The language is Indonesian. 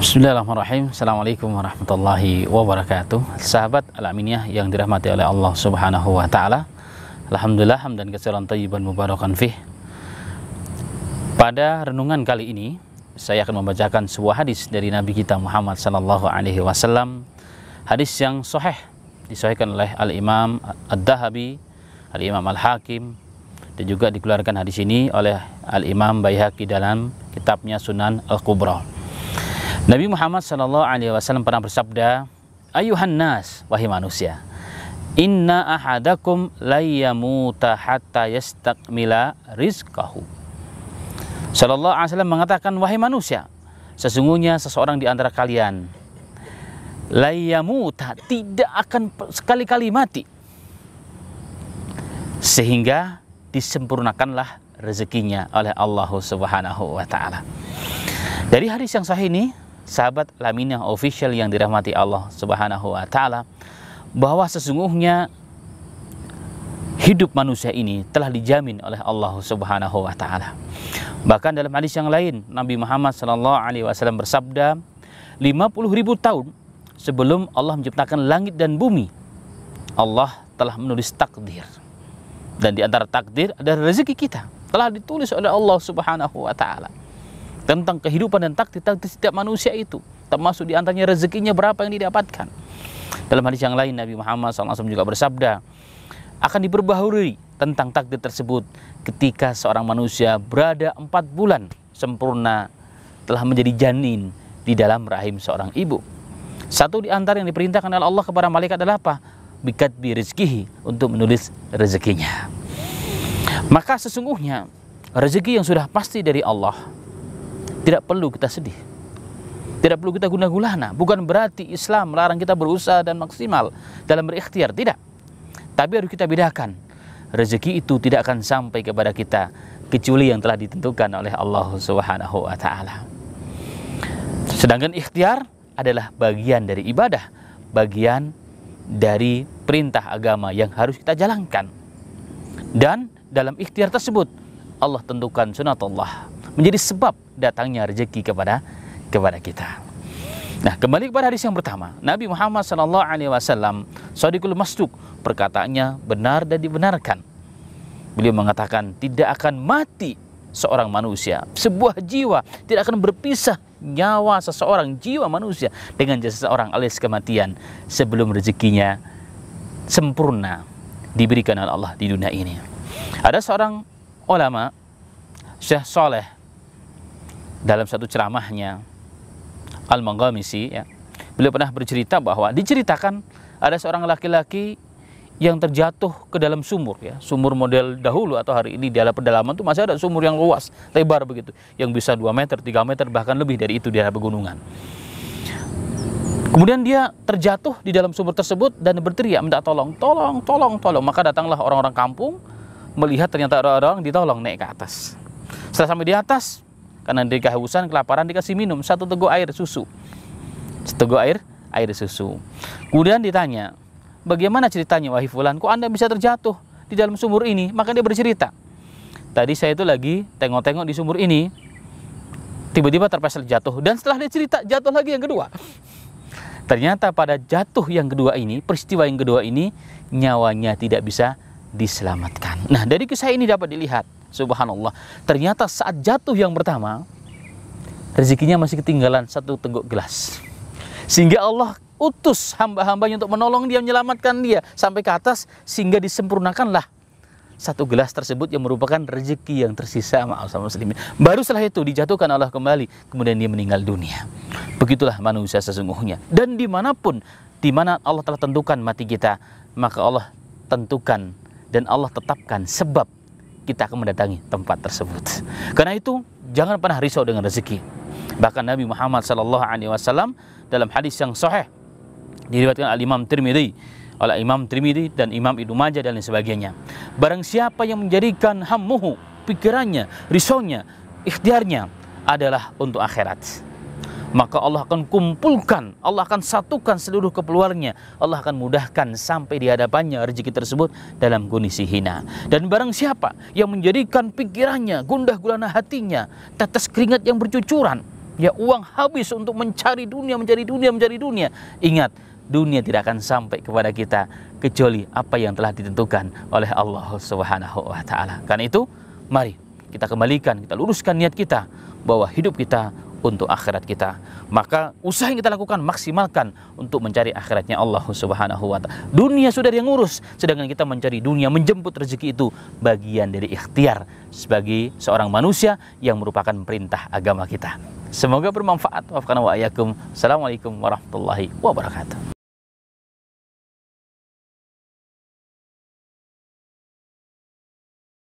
Bismillahirrahmanirrahim. Assalamualaikum warahmatullahi wabarakatuh. Sahabat Al-Aminiyah yang dirahmati oleh Allah Subhanahu wa taala. Alhamdulillah hamdan katsiran thayyiban mubarakan fih. Pada renungan kali ini saya akan membacakan sebuah hadis dari Nabi kita Muhammad sallallahu alaihi wasallam. Hadis yang sahih disahihkan oleh Al-Imam Ad-Dahabi, Al-Imam Al-Hakim, dan juga dikeluarkan hadis ini oleh Al-Imam Baihaqi dalam kitabnya Sunan Al-Kubra. Nabi Muhammad SAW pernah bersabda, "Ayuhan nas, wahai manusia, inna ahadakum layyamuta hatta yastakmila rizqahu." Sallallahu alaihi wasallam mengatakan, wahai manusia, sesungguhnya seseorang di antara kalian layyamuta, tidak akan sekali-kali mati sehingga disempurnakanlah rezekinya oleh Allah Subhanahu wa taala. Dari hadis yang sahih ini, sahabat Al-Aminiyah official yang dirahmati Allah Subhanahu wa taala, bahwa sesungguhnya hidup manusia ini telah dijamin oleh Allah Subhanahu wa taala. Bahkan dalam hadis yang lain, Nabi Muhammad sallallahu alaihi wasallam bersabda, 50.000 tahun sebelum Allah menciptakan langit dan bumi, Allah telah menulis takdir. Dan di antara takdir ada rezeki kita, telah ditulis oleh Allah Subhanahu wa taala. Tentang kehidupan dan takdir setiap manusia itu, termasuk di antaranya rezekinya berapa yang didapatkan. Dalam hadis yang lain, Nabi Muhammad SAW juga bersabda, akan diperbaharui tentang takdir tersebut ketika seorang manusia berada 4 bulan sempurna telah menjadi janin di dalam rahim seorang ibu. Satu di antara yang diperintahkan oleh Allah kepada malaikat adalah apa? Bikatbi rizkihi, untuk menulis rezekinya. Maka sesungguhnya rezeki yang sudah pasti dari Allah, tidak perlu kita sedih, tidak perlu kita gundah gulana. Bukan berarti Islam melarang kita berusaha dan maksimal dalam berikhtiar, tidak. Tapi harus kita bedakan, rezeki itu tidak akan sampai kepada kita kecuali yang telah ditentukan oleh Allah Subhanahu wa taala. Sedangkan ikhtiar adalah bagian dari ibadah, bagian dari perintah agama yang harus kita jalankan. Dan dalam ikhtiar tersebut Allah tentukan sunatullah, menjadi sebab datangnya rezeki kepada kita. Nah, kembali kepada hadis yang pertama, Nabi Muhammad SAW Shadiqul Masduq, perkataannya benar dan dibenarkan. Beliau mengatakan, tidak akan mati seorang manusia, sebuah jiwa, tidak akan berpisah nyawa seseorang, jiwa manusia dengan jasa seseorang alias kematian sebelum rezekinya sempurna diberikan oleh Allah di dunia ini. Ada seorang ulama, Syekh Saleh, dalam satu ceramahnya Al-Maghamisi, ya, beliau pernah bercerita bahwa diceritakan ada seorang laki-laki yang terjatuh ke dalam sumur, ya, sumur model dahulu atau hari ini di dalam pedalaman itu masih ada sumur yang luas, lebar begitu, yang bisa 2 meter, 3 meter, bahkan lebih dari itu di daerah pegunungan. Kemudian dia terjatuh di dalam sumur tersebut dan berteriak minta tolong, tolong, tolong, tolong. Maka datanglah orang-orang kampung, melihat ternyata ada orang ditolong naik ke atas. Setelah sampai di atas, karena dia kehausan, kelaparan, dikasih minum 1 teguk air susu. 1 teguk air susu. Kemudian ditanya, bagaimana ceritanya wahai fulan, kok Anda bisa terjatuh di dalam sumur ini? Maka dia bercerita, tadi saya itu lagi tengok-tengok di sumur ini, tiba-tiba terpleset jatuh. Dan setelah dia cerita, jatuh lagi yang kedua. Ternyata pada jatuh yang kedua ini, peristiwa yang kedua ini, nyawanya tidak bisa diselamatkan. Nah, dari kisah ini dapat dilihat, subhanallah, ternyata saat jatuh yang pertama, rezekinya masih ketinggalan 1 teguk gelas. Sehingga Allah utus hamba-hambanya untuk menolong dia, menyelamatkan dia sampai ke atas, sehingga disempurnakanlah 1 gelas tersebut yang merupakan rezeki yang tersisa sama muslimin. Baru setelah itu dijatuhkan Allah kembali, kemudian dia meninggal dunia. Begitulah manusia sesungguhnya. Dan dimanapun, dimana Allah telah tentukan mati kita, maka Allah tentukan dan Allah tetapkan sebab kita akan mendatangi tempat tersebut. Karena itu jangan pernah risau dengan rezeki. Bahkan Nabi Muhammad SAW dalam hadis yang sahih diriwayatkan oleh Imam Tirmidzi dan Imam Ibnu Majah dan lain sebagainya, barang siapa yang menjadikan hammuhu, pikirannya, risaunya, ikhtiarnya adalah untuk akhirat, maka Allah akan kumpulkan, Allah akan satukan seluruh keperluannya, Allah akan mudahkan sampai di hadapannya rezeki tersebut dalam kondisi hina. Dan barang siapa yang menjadikan pikirannya, gundah gulana hatinya, tetes keringat yang bercucuran, Ya, uang habis untuk mencari dunia, mencari dunia, mencari dunia. Ingat, dunia tidak akan sampai kepada kita kecuali apa yang telah ditentukan oleh Allah Subhanahu wa taala. Karena itu, mari kita kembalikan, kita luruskan niat kita bahwa hidup kita untuk akhirat kita. Maka usaha yang kita lakukan maksimalkan untuk mencari akhiratnya Allah Subhanahu wa taala. Dunia sudah dia ngurus, sedangkan kita mencari dunia, menjemput rezeki itu bagian dari ikhtiar sebagai seorang manusia yang merupakan perintah agama kita. Semoga bermanfaat. Wafaqana wa iyyakum. Assalamualaikum warahmatullahi wabarakatuh.